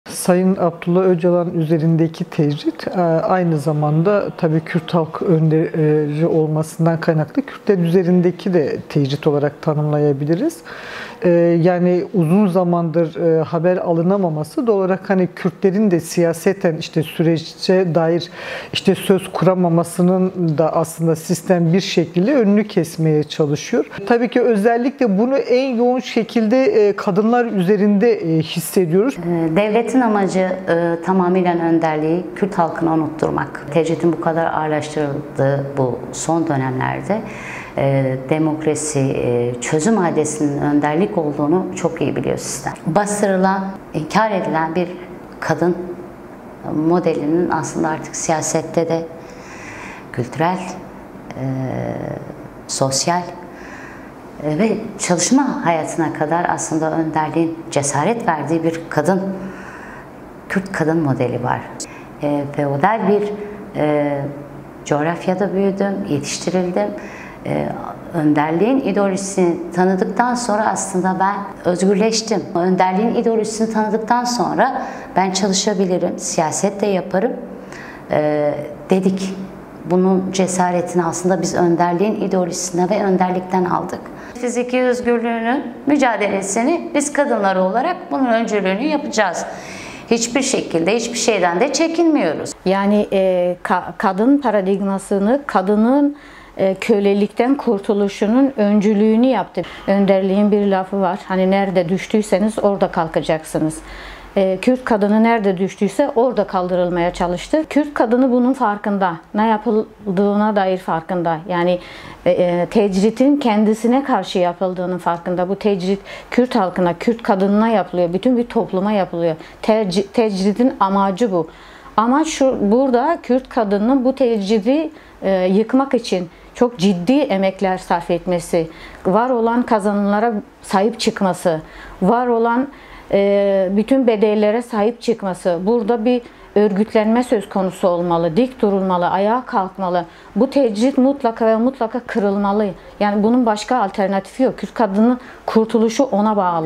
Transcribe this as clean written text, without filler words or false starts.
Sayın Abdullah Öcalan üzerindeki tecrit aynı zamanda tabii Kürt halk önderi olmasından kaynaklı Kürtler üzerindeki de tecrit olarak tanımlayabiliriz. Yani uzun zamandır haber alınamaması doğal olarak hani Kürtlerin de siyaseten süreçte dair söz kuramamasının da aslında sistem bir şekilde önünü kesmeye çalışıyor. Tabii ki özellikle bunu en yoğun şekilde kadınlar üzerinde hissediyoruz. Devletin amacı tamamıyla önderliği Kürt halkını unutturmak. Tecritin bu kadar ağırlaştırıldığı bu son dönemlerde demokrasi, çözüm adresinin önderlik olduğunu çok iyi biliyor sistem. Bastırılan, inkar edilen bir kadın modelinin aslında artık siyasette de kültürel, sosyal ve çalışma hayatına kadar aslında önderliğin cesaret verdiği bir kadın, Kürt kadın modeli var. Feodal bir coğrafyada büyüdüm, yetiştirildim. Önderliğin ideolojisini tanıdıktan sonra aslında ben özgürleştim. Önderliğin ideolojisini tanıdıktan sonra ben çalışabilirim, siyaset de yaparım dedik. Bunun cesaretini aslında biz önderliğin ideolojisine ve önderlikten aldık. Fiziki özgürlüğünün mücadelesini biz kadınlar olarak bunun öncülüğünü yapacağız. Hiçbir şekilde, hiçbir şeyden de çekinmiyoruz. Yani kadın paradigmasını, kadının kölelikten kurtuluşunun öncülüğünü yaptı. Önderliğin bir lafı var. Hani nerede düştüyseniz orada kalkacaksınız. Kürt kadını nerede düştüyse orada kaldırılmaya çalıştı. Kürt kadını bunun farkında. Ne yapıldığına dair farkında. Yani tecritin kendisine karşı yapıldığının farkında. Bu tecrit Kürt halkına, Kürt kadınına yapılıyor. Bütün bir topluma yapılıyor. Tecritin amacı bu. Ama burada Kürt kadının bu tecridi yıkmak için çok ciddi emekler sarf etmesi, var olan kazanımlara sahip çıkması, var olan bütün bedellere sahip çıkması, burada bir örgütlenme söz konusu olmalı, dik durulmalı, ayağa kalkmalı. Bu tecrit mutlaka ve mutlaka kırılmalı. Yani bunun başka alternatifi yok. Kürt kadının kurtuluşu ona bağlı.